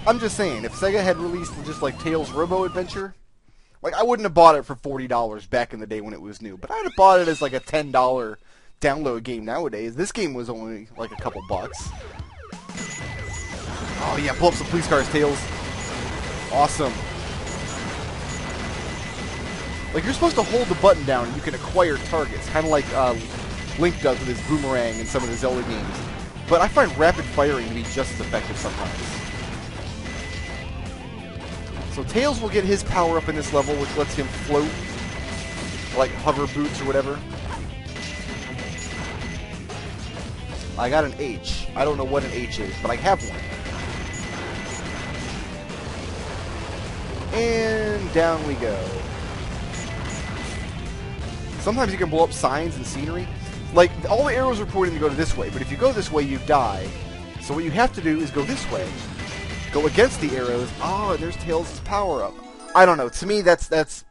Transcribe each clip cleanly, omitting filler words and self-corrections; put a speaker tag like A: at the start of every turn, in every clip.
A: I'm just saying, if Sega had released just like Tails Robo Adventure, like I wouldn't have bought it for $40 back in the day when it was new, but I'd have bought it as like a $10 download game nowadays. This game was only like a couple bucks. Oh yeah, pull up some police cars, Tails. Awesome. Like you're supposed to hold the button down and you can acquire targets, kind of like Link does with his boomerang in some of the Zelda games. But I find rapid firing to be just as effective sometimes. So Tails will get his power up in this level, which lets him float, like hover boots or whatever. I got an H. I don't know what an H is, but I have one. And down we go. Sometimes you can blow up signs and scenery. Like, all the arrows are pointing to go this way, but if you go this way, you die. So what you have to do is go this way. Go against the arrows. Oh, and there's Tails' power-up. I don't know. To me, that's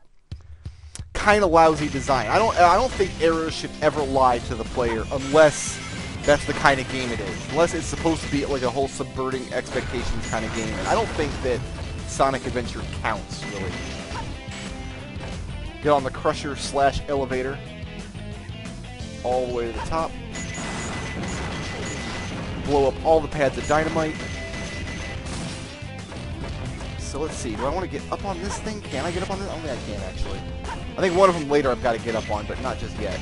A: kind of lousy design. I don't think arrows should ever lie to the player unless that's the kind of game it is. Unless it's supposed to be like a whole subverting expectations kind of game. And I don't think that Sonic Adventure counts, really. Get on the crusher / elevator. All the way to the top. Blow up all the pads of dynamite. So let's see, do I want to get up on this thing? Can I get up on this? I don't think I can, actually. I think one of them later I've got to get up on, but not just yet. I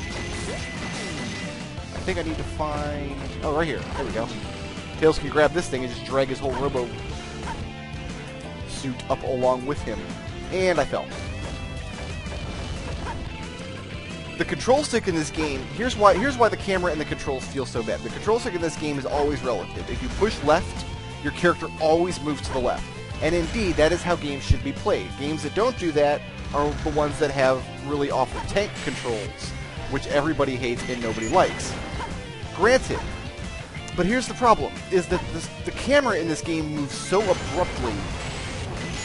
A: think I need to find... Oh, right here. There we go. Tails can grab this thing and just drag his whole robo suit up along with him. And I fell. The control stick in this game, here's why the camera and the controls feel so bad. The control stick in this game is always relative. If you push left, your character always moves to the left. And indeed, that is how games should be played. Games that don't do that are the ones that have really awful tank controls, which everybody hates and nobody likes. Granted. But here's the problem, is that the camera in this game moves so abruptly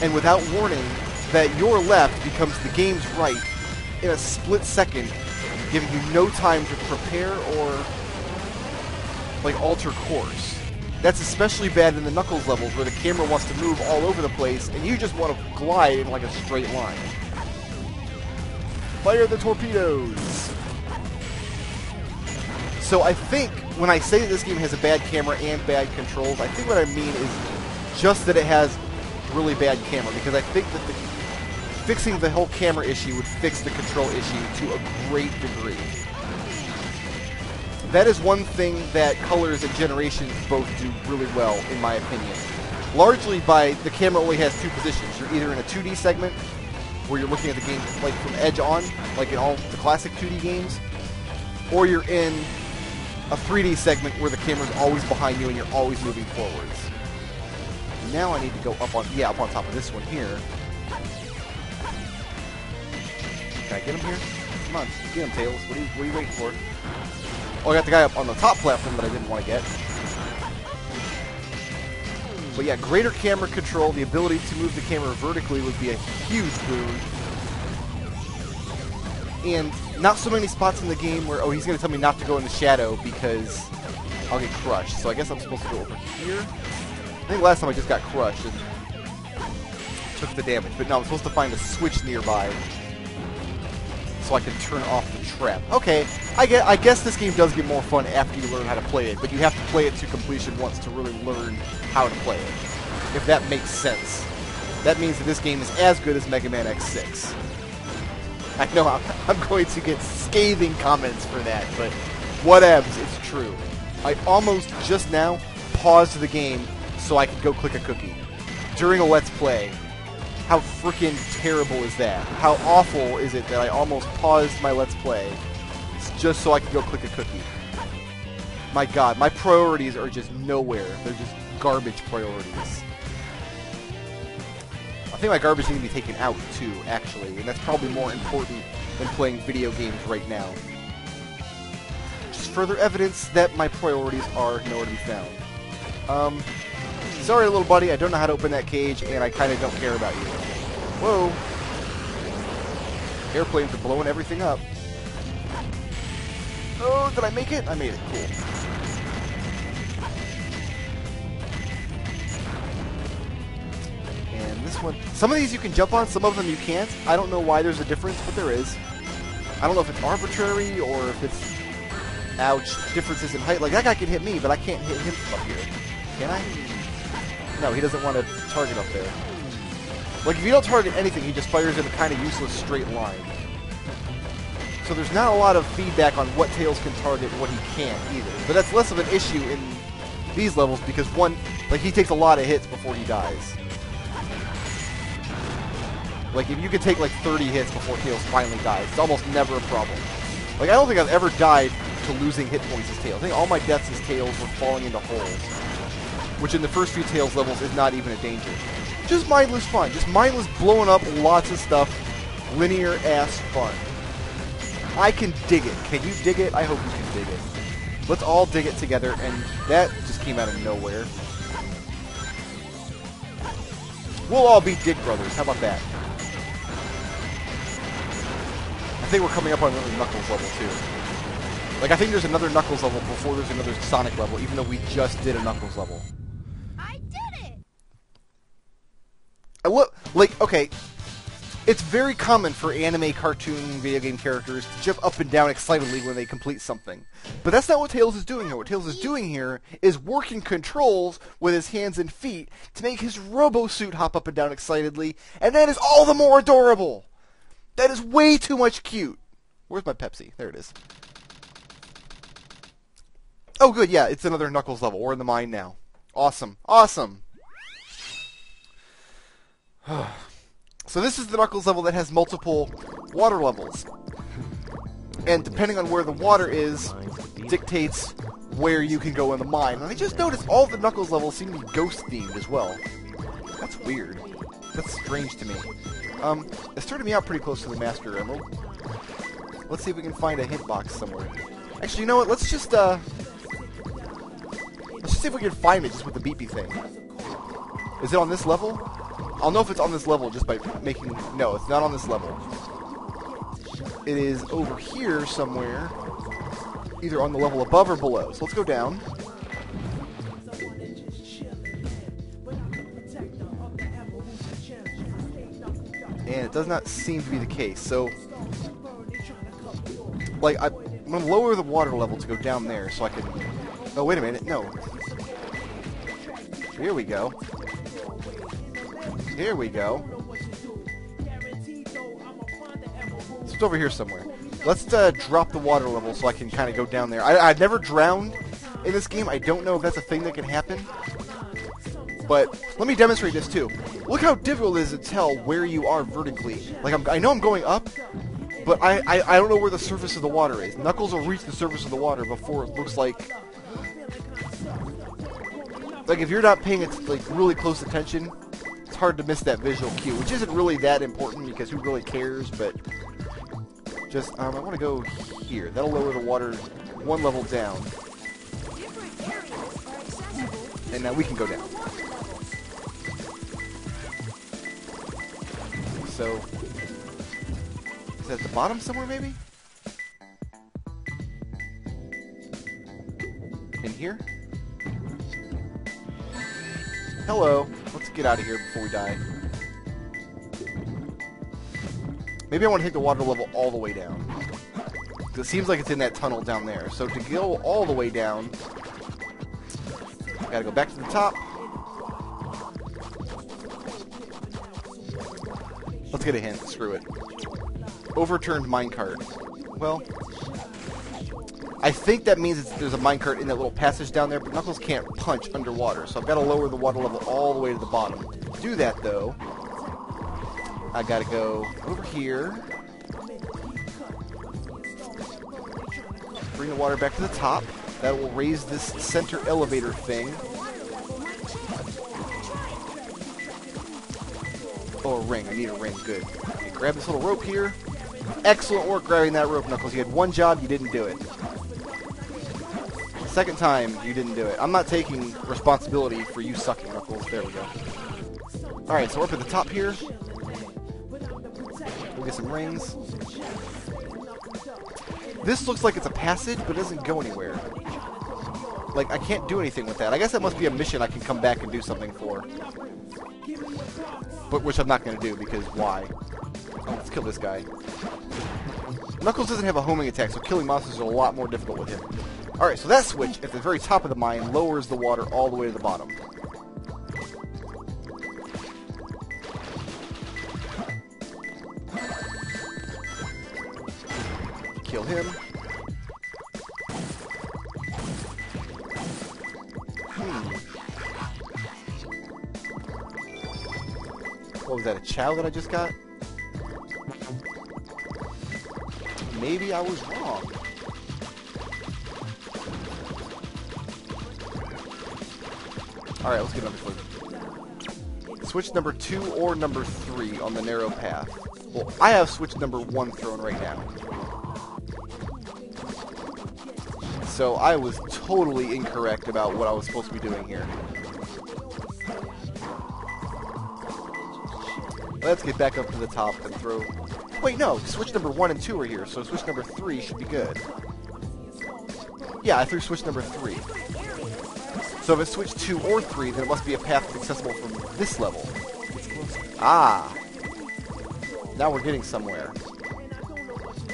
A: and without warning that your left becomes the game's right in a split second, giving you no time to prepare or like alter course. That's especially bad in the Knuckles levels where the camera wants to move all over the place and you just want to glide in like a straight line. Fire the torpedoes! So I think when I say that this game has a bad camera and bad controls, I think what I mean is just that it has really bad camera, because I think that fixing the whole camera issue would fix the control issue to a great degree. That is one thing that Colors and Generations both do really well, in my opinion. Largely by the camera only has two positions. You're either in a 2D segment, where you're looking at the game like from edge on, like in all the classic 2D games, or you're in a 3D segment where the camera's always behind you and you're always moving forwards. Now I need to go up on top of this one here. Can I get him here? Come on, get him, Tails. What are you waiting for? Oh, I got the guy up on the top platform that I didn't want to get. But yeah, greater camera control, the ability to move the camera vertically would be a huge boon. And not so many spots in the game where, oh, he's going to tell me not to go in the shadow because I'll get crushed. So I guess I'm supposed to go over here. I think last time I just got crushed and took the damage. But no, I'm supposed to find a switch nearby so I can turn off the trap. Okay, I guess this game does get more fun after you learn how to play it, but you have to play it to completion once to really learn how to play it, if that makes sense. That means that this game is as good as Mega Man X6. I know I'm going to get scathing comments for that, but whatevs, it's true. I almost just now paused the game so I could go click a cookie during a Let's Play. How freaking terrible is that? How awful is it that I almost paused my Let's Play just so I could go click a cookie? My god, my priorities are just nowhere. They're just garbage priorities. I think my garbage needs to be taken out too, actually, and that's probably more important than playing video games right now. Just further evidence that my priorities are nowhere to be found. Sorry, little buddy, I don't know how to open that cage, and I kind of don't care about you. Whoa. Airplanes are blowing everything up. Oh, did I make it? I made it. Cool. one? Some of these you can jump on, some of them you can't. I don't know why there's a difference, but there is. I don't know if it's arbitrary or if it's, ouch, differences in height. Like, that guy can hit me, but I can't hit him from up here. Can I? No, he doesn't want to target up there. Like, if you don't target anything, he just fires in a kind of useless straight line. So there's not a lot of feedback on what Tails can target and what he can't either. But that's less of an issue in these levels because one, like, he takes a lot of hits before he dies. Like, if you could take like 30 hits before Tails finally dies, it's almost never a problem. Like, I don't think I've ever died to losing hit points as Tails. I think all my deaths as Tails were falling into holes, which in the first few Tails levels is not even a danger. Just mindless fun. Just mindless blowing up lots of stuff. Linear ass fun. I can dig it. Can you dig it? I hope you can dig it. Let's all dig it together, and that just came out of nowhere. We'll all be Dig Brothers. How about that? I think we're coming up on another Knuckles level, too. Like, I think there's another Knuckles level before there's another Sonic level, even though we just did a Knuckles level.
B: I did it!
A: Like, okay, it's very common for anime, cartoon, video game characters to jump up and down excitedly when they complete something. But that's not what Tails is doing here. What Tails is doing here is working controls with his hands and feet to make his robo-suit hop up and down excitedly, and that is all the more adorable! That is way too much cute. Where's my Pepsi? There it is. Oh, good, yeah, it's another Knuckles level. We're in the mine now. Awesome. Awesome! So this is the Knuckles level that has multiple water levels. And depending on where the water is, dictates where you can go in the mine. And I just noticed all the Knuckles levels seem to be ghost-themed as well. That's weird. That's strange to me. It's turning me out pretty close to the Master Emerald. Let's see if we can find a hint box somewhere. Actually, you know what? Let's just see if we can find it just with the beepy thing. Is it on this level? I'll know if it's on this level just by making... No, it's not on this level. It is over here somewhere. Either on the level above or below. So let's go down. And it does not seem to be the case. So, like, I'm going to lower the water level to go down there so I can... Oh, wait a minute. No. Here we go. Here we go. So it's over here somewhere. Let's drop the water level so I can kind of go down there. I've never drowned in this game. I don't know if that's a thing that can happen. But let me demonstrate this too. Look how difficult it is to tell where you are vertically. Like, I know I'm going up, but I don't know where the surface of the water is. Knuckles will reach the surface of the water before it looks like... Like, if you're not paying like really close attention, it's hard to miss that visual cue, which isn't really that important because who really cares, but just, I want to go here. That'll lower the water one level down. And now we can go down. So, is that at the bottom somewhere, maybe? In here? Hello. Let's get out of here before we die. Maybe I want to take the water level all the way down. It seems like it's in that tunnel down there. So to go all the way down, gotta go back to the top. Let's get a hint. Screw it. Overturned minecart. Well, I think that means there's a minecart in that little passage down there, but Knuckles can't punch underwater, so I've got to lower the water level all the way to the bottom. To do that, though, I got to go over here, bring the water back to the top. That will raise this center elevator thing. Oh, a ring. I need a ring. Good. Okay, grab this little rope here. Excellent work grabbing that rope, Knuckles. You had one job, you didn't do it. Second time, you didn't do it. I'm not taking responsibility for you sucking, Knuckles. There we go. Alright, so we're up at the top here. We'll get some rings. This looks like it's a passage, but it doesn't go anywhere. Like, I can't do anything with that. I guess that must be a mission I can come back and do something for. But which I'm not going to do, because why? Oh, let's kill this guy. Knuckles doesn't have a homing attack, so killing monsters is a lot more difficult with him. Alright, so that switch, at the very top of the mine, lowers the water all the way to the bottom. Kill him. What was that, a chow that I just got? Maybe I was wrong. Alright, let's get another switch. Switch number 2 or number 3 on the narrow path. Well, I have switch number 1 thrown right now. So I was totally incorrect about what I was supposed to be doing here. Let's get back up to the top and throw... Wait, no, switch number 1 and 2 are here, so switch number 3 should be good. Yeah, I threw switch number 3. So if it's switch 2 or 3, then it must be a path accessible from this level. Ah! Now we're getting somewhere.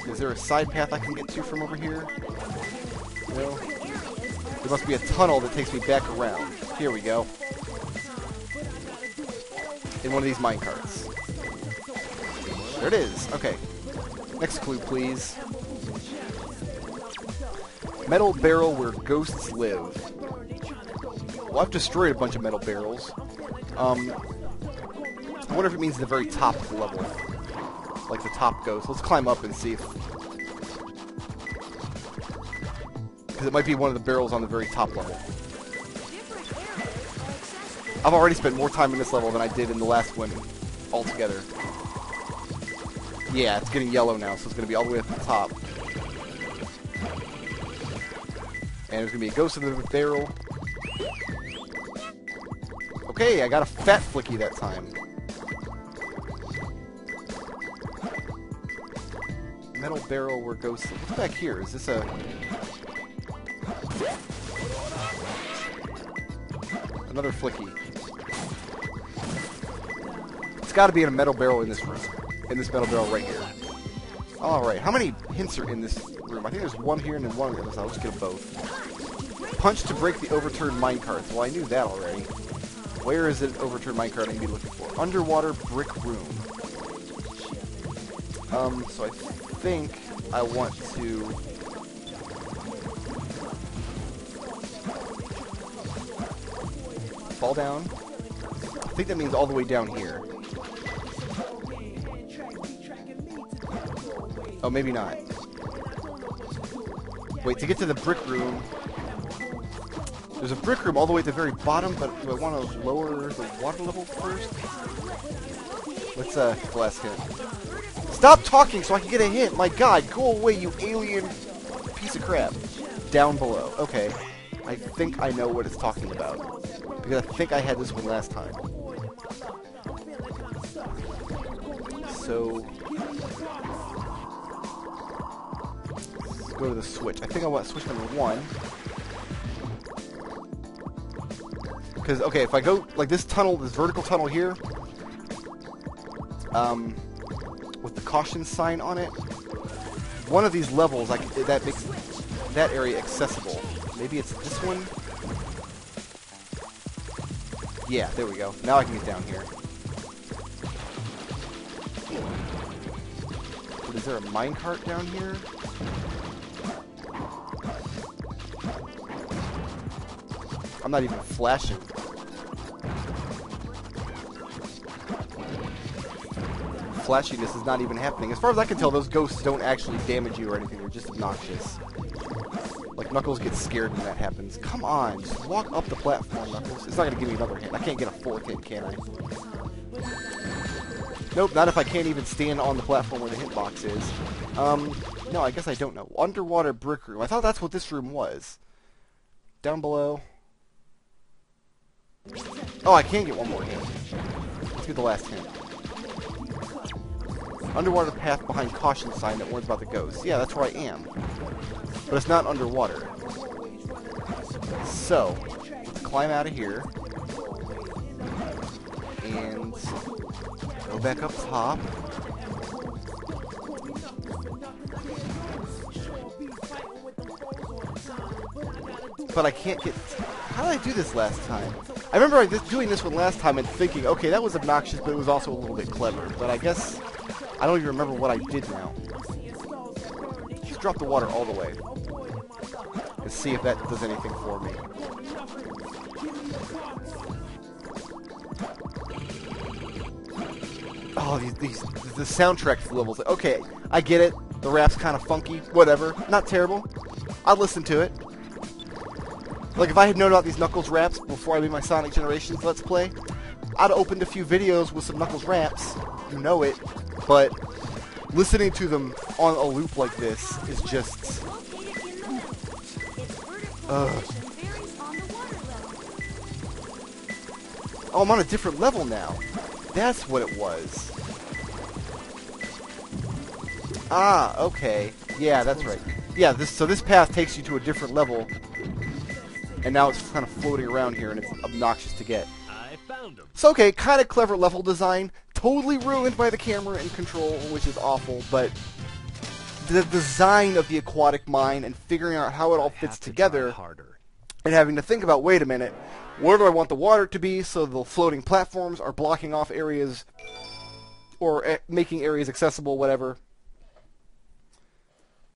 A: Is there a side path I can get to from over here? No? There must be a tunnel that takes me back around. Here we go. In one of these minecarts. There it is. Okay. Next clue, please. Metal barrel where ghosts live. Well, I've destroyed a bunch of metal barrels. I wonder if it means the very top of the level. Like the top ghost. Let's climb up and see if... Because it might be one of the barrels on the very top level. I've already spent more time in this level than I did in the last one altogether. Yeah, it's getting yellow now, so it's going to be all the way at the top. And there's going to be a ghost in the barrel. Okay, I got a fat flicky that time. Metal barrel where ghosts... What's back here? Is this a... Another flicky. It's got to be in a metal barrel in this room. In this metal barrel right here. Alright, how many hints are in this room? I think there's one here and then one on the other side. I'll just get them both. Punch to break the overturned minecarts. Well, I knew that already. Where is it overturned minecart I need to be looking for? Underwater brick room. So I think I want to... fall down. I think that means all the way down here. Oh, maybe not. Wait, to get to the brick room... There's a brick room all the way at the very bottom, but do I want to lower the water level first? Let's, get the last hint. Stop talking so I can get a hint! My god, go away, you alien piece of crap. Down below. Okay. I think I know what it's talking about. Because I think I had this one last time. So... let's go to the switch. I think I want switch number 1. Because, okay, if I go, like this tunnel, this vertical tunnel here, with the caution sign on it, one of these levels, like, that makes that area accessible. Maybe it's this one? Yeah, there we go. Now I can get down here. But is there a minecart down here? I'm not even flashing. Flashiness is not even happening. As far as I can tell, those ghosts don't actually damage you or anything. They're just obnoxious. Like, Knuckles gets scared when that happens. Come on, just walk up the platform, Knuckles. It's not going to give me another hint. I can't get a 4th hint, can I? Nope, not if I can't even stand on the platform where the hint box is. No, I guess I don't know. Underwater brick room. I thought that's what this room was. Down below. Oh, I can get one more hint. Let's get the last hint. Underwater path behind caution sign that warns about the ghosts. Yeah, that's where I am. But it's not underwater. So, let's climb out of here. and go back up top. But I can't get... How did I do this last time? I remember doing this one last time and thinking, okay, that was obnoxious, but it was also a little bit clever. But I guess I don't even remember what I did now. Just drop the water all the way. And see if that does anything for me. Oh, the soundtrack for levels. Okay, I get it. The rap's kind of funky. Whatever. Not terrible. I'll listen to it. Like, if I had known about these Knuckles raps before I made my Sonic Generations Let's Play, I'd have opened a few videos with some Knuckles raps. You know it. But listening to them on a loop like this is just... Ugh. Oh, I'm on a different level now. That's what it was. Ah, okay. Yeah, that's right. Yeah, so this path takes you to a different level, and now it's kind of floating around here, and it's obnoxious to get.
C: I found him.
A: So, okay, kind of clever level design, totally ruined by the camera and control, which is awful, but the design of the aquatic mine and figuring out how it all fits together, and having to think about, wait a minute, where do I want the water to be so the floating platforms are blocking off areas or making areas accessible, whatever.